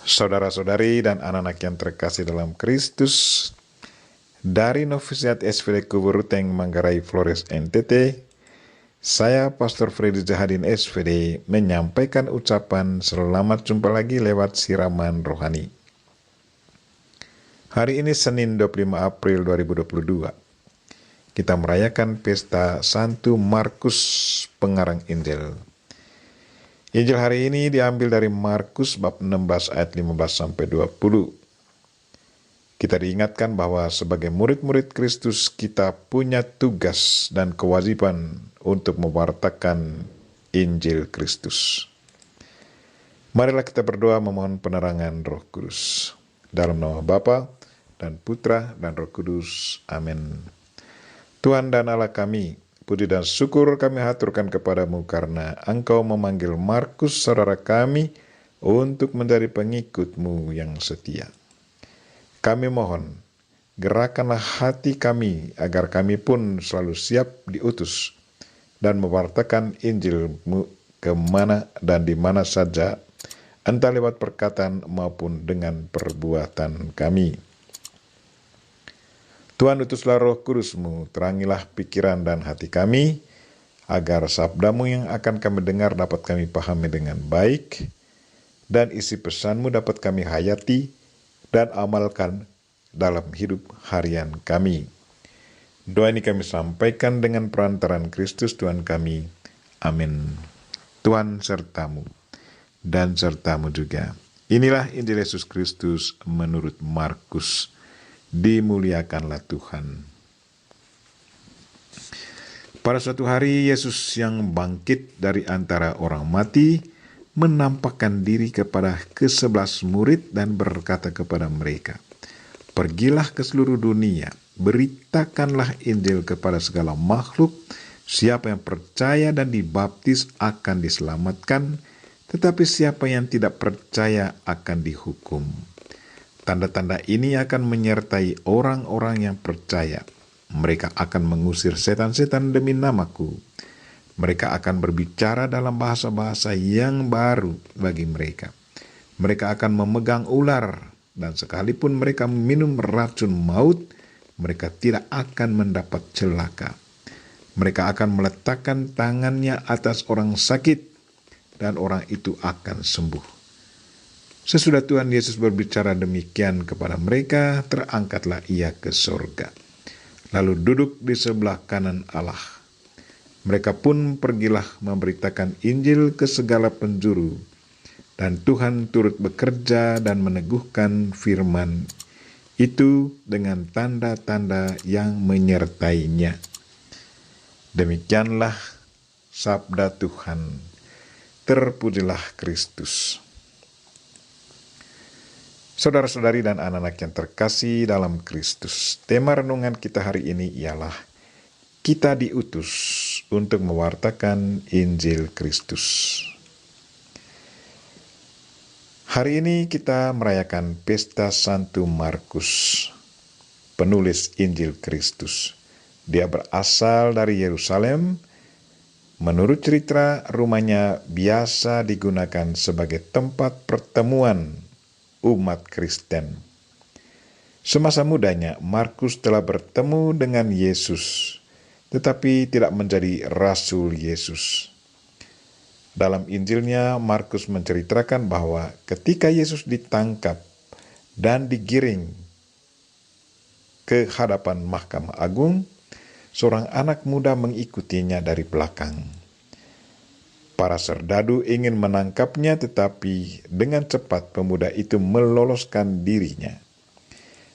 Saudara-saudari dan anak-anak yang terkasih dalam Kristus, dari Novisiat SVD Kuburuteng Manggarai Flores NTT, saya Pastor Freddy Zahadin SVD menyampaikan ucapan selamat jumpa lagi lewat siraman rohani. Hari ini Senin 25 April 2022. Kita merayakan pesta Santo Markus Pengarang Injil. Injil hari ini diambil dari Markus bab 16 ayat 15 sampai 20. Kita diingatkan bahwa sebagai murid-murid Kristus kita punya tugas dan kewajiban untuk mewartakan Injil Kristus. Marilah kita berdoa memohon penerangan Roh Kudus. Dalam nama Bapa dan Putra dan Roh Kudus. Amin. Tuhan dan Allah kami, puji dan syukur kami haturkan kepadamu karena Engkau memanggil Markus saudara kami untuk menjadi pengikut-Mu yang setia. Kami mohon, gerakanlah hati kami agar kami pun selalu siap diutus dan mewartakan Injil-Mu kemana dan di mana saja, entah lewat perkataan maupun dengan perbuatan kami. Tuhan, utuslah Roh Kudus-Mu, terangilah pikiran dan hati kami, agar sabda-Mu yang akan kami dengar dapat kami pahami dengan baik, dan isi pesan-Mu dapat kami hayati dan amalkan dalam hidup harian kami. Doa ini kami sampaikan dengan perantaran Kristus Tuhan kami. Amin. Tuhan sertamu dan sertamu juga. Inilah Injil Yesus Kristus menurut Markus. Dimuliakanlah Tuhan. Pada suatu hari Yesus yang bangkit dari antara orang mati menampakkan diri kepada ke-11 murid dan berkata kepada mereka, "Pergilah ke seluruh dunia, beritakanlah Injil kepada segala makhluk. Siapa yang percaya dan dibaptis akan diselamatkan, tetapi siapa yang tidak percaya akan dihukum. Tanda-tanda ini akan menyertai orang-orang yang percaya. Mereka akan mengusir setan-setan demi namaku. Mereka akan berbicara dalam bahasa-bahasa yang baru bagi mereka. Mereka akan memegang ular, dan sekalipun mereka minum racun maut, mereka tidak akan mendapat celaka. Mereka akan meletakkan tangannya atas orang sakit, dan orang itu akan sembuh." Sesudah Tuhan Yesus berbicara demikian kepada mereka, terangkatlah ia ke sorga, lalu duduk di sebelah kanan Allah. Mereka pun pergilah memberitakan Injil ke segala penjuru, dan Tuhan turut bekerja dan meneguhkan firman itu dengan tanda-tanda yang menyertainya. Demikianlah sabda Tuhan. Terpujilah Kristus. Saudara-saudari dan anak-anak yang terkasih dalam Kristus, tema renungan kita hari ini ialah kita diutus untuk mewartakan Injil Kristus. Hari ini kita merayakan pesta Santo Markus, penulis Injil Kristus. Dia berasal dari Yerusalem. Menurut cerita, rumahnya biasa digunakan sebagai tempat pertemuan umat Kristen. Semasa mudanya, Markus telah bertemu dengan Yesus, tetapi tidak menjadi rasul Yesus. Dalam Injilnya, Markus menceritakan bahwa ketika Yesus ditangkap dan digiring ke hadapan Mahkamah Agung, seorang anak muda mengikutinya dari belakang. Para serdadu ingin menangkapnya, tetapi dengan cepat pemuda itu meloloskan dirinya.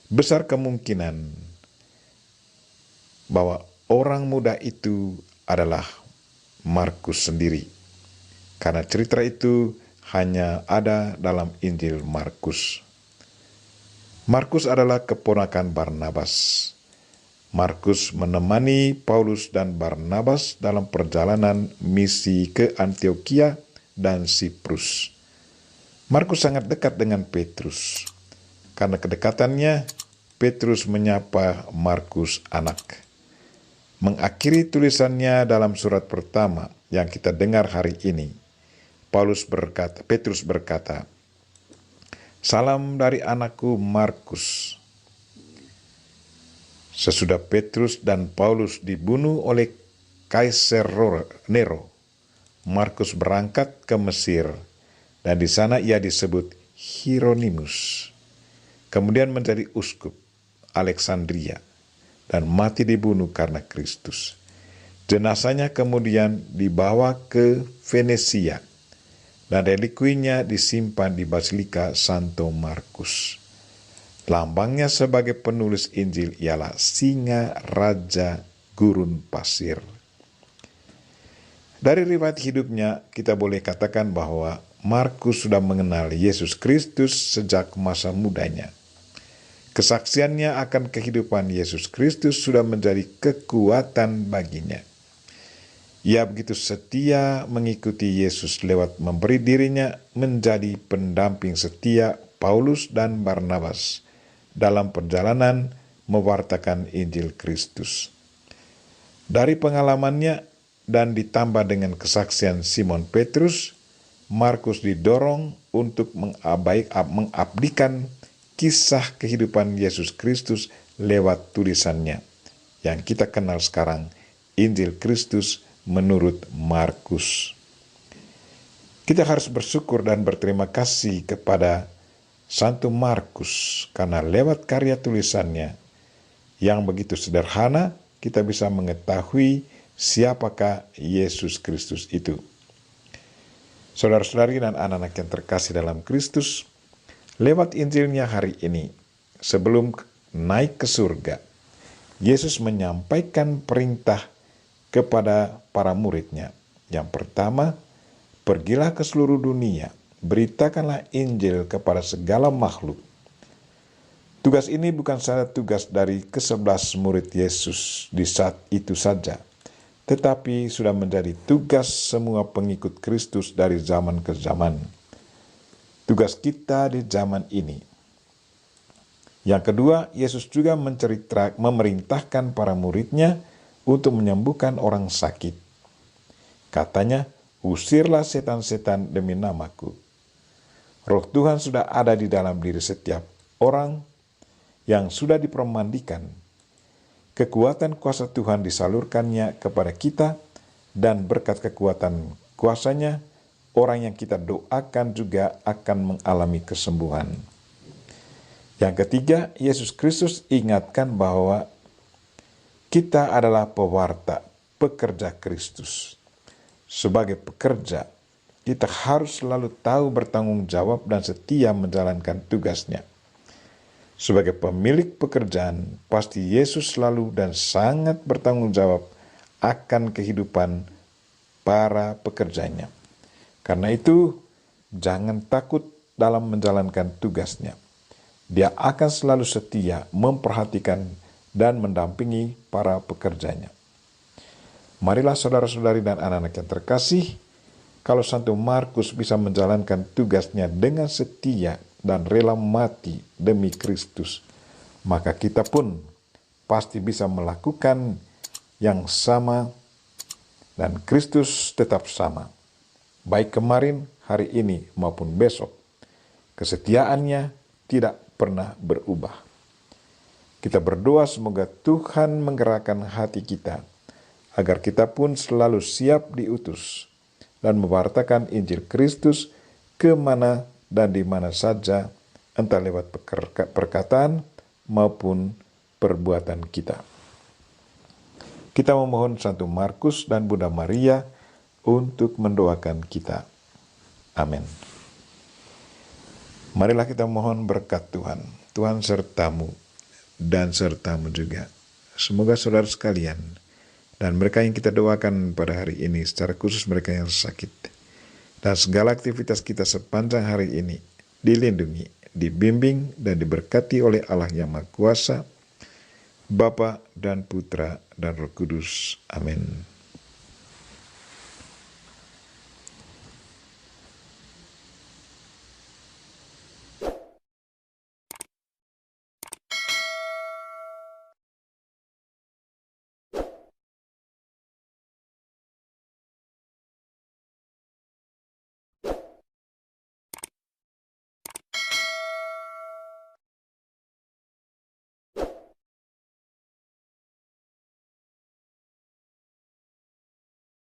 Besar kemungkinan bahwa orang muda itu adalah Markus sendiri, karena cerita itu hanya ada dalam Injil Markus. Markus adalah keponakan Barnabas. Markus menemani Paulus dan Barnabas dalam perjalanan misi ke Antiokhia dan Siprus. Markus sangat dekat dengan Petrus. Karena kedekatannya, Petrus menyapa Markus anak. Mengakhiri tulisannya dalam surat pertama yang kita dengar hari ini, Petrus berkata, Salam dari anakku Markus. Sesudah Petrus dan Paulus dibunuh oleh Kaisar Nero, Markus berangkat ke Mesir dan di sana ia disebut Hieronymus. Kemudian menjadi uskup Alexandria dan mati dibunuh karena Kristus. Jenazahnya kemudian dibawa ke Venesia dan relikuinya disimpan di Basilika Santo Markus. Lambangnya sebagai penulis Injil ialah singa raja gurun pasir. Dari riwayat hidupnya kita boleh katakan bahwa Markus sudah mengenal Yesus Kristus sejak masa mudanya. Kesaksiannya akan kehidupan Yesus Kristus sudah menjadi kekuatan baginya. Ia begitu setia mengikuti Yesus lewat memberi dirinya menjadi pendamping setia Paulus dan Barnabas dalam perjalanan mewartakan Injil Kristus. Dari pengalamannya dan ditambah dengan kesaksian Simon Petrus, Markus didorong untuk mengabdikan kisah kehidupan Yesus Kristus lewat tulisannya yang kita kenal sekarang, Injil Kristus menurut Markus. Kita harus bersyukur dan berterima kasih kepada Santo Markus karena lewat karya tulisannya yang begitu sederhana kita bisa mengetahui siapakah Yesus Kristus itu. Saudara-saudari dan anak-anak yang terkasih dalam Kristus, lewat Injilnya hari ini, sebelum naik ke surga, Yesus menyampaikan perintah kepada para muridnya. Yang pertama, pergilah ke seluruh dunia, beritakanlah Injil kepada segala makhluk. Tugas ini bukan saja tugas dari ke-11 murid Yesus di saat itu saja, tetapi sudah menjadi tugas semua pengikut Kristus dari zaman ke zaman. Tugas kita di zaman ini. Yang kedua, Yesus juga memerintahkan para muridnya untuk menyembuhkan orang sakit. Katanya, usirlah setan-setan demi namaku. Roh Tuhan sudah ada di dalam diri setiap orang yang sudah dipermandikan. Kekuatan kuasa Tuhan disalurkannya kepada kita, dan berkat kekuatan kuasanya, orang yang kita doakan juga akan mengalami kesembuhan. Yang ketiga, Yesus Kristus ingatkan bahwa kita adalah pewarta, pekerja Kristus. Sebagai pekerja, kita harus selalu tahu bertanggung jawab dan setia menjalankan tugasnya. Sebagai pemilik pekerjaan, pasti Yesus selalu dan sangat bertanggung jawab akan kehidupan para pekerjanya. Karena itu, jangan takut dalam menjalankan tugasnya. Dia akan selalu setia memperhatikan dan mendampingi para pekerjanya. Marilah saudara-saudari dan anak-anak yang terkasih, kalau Santo Markus bisa menjalankan tugasnya dengan setia dan rela mati demi Kristus, maka kita pun pasti bisa melakukan yang sama dan Kristus tetap sama. Baik kemarin, hari ini maupun besok, kesetiaannya tidak pernah berubah. Kita berdoa semoga Tuhan menggerakkan hati kita, agar kita pun selalu siap diutus dan mewartakan Injil Kristus kemana dan di mana saja, entah lewat perkataan maupun perbuatan kita. Kita memohon Santo Markus dan Bunda Maria untuk mendoakan kita. Amin. Marilah kita mohon berkat Tuhan. Tuhan sertamu dan sertamu juga. Semoga saudara sekalian dan mereka yang kita doakan pada hari ini, secara khusus mereka yang sakit, dan segala aktivitas kita sepanjang hari ini dilindungi, dibimbing, dan diberkati oleh Allah yang Maha Kuasa, Bapa dan Putra dan Roh Kudus. Amin.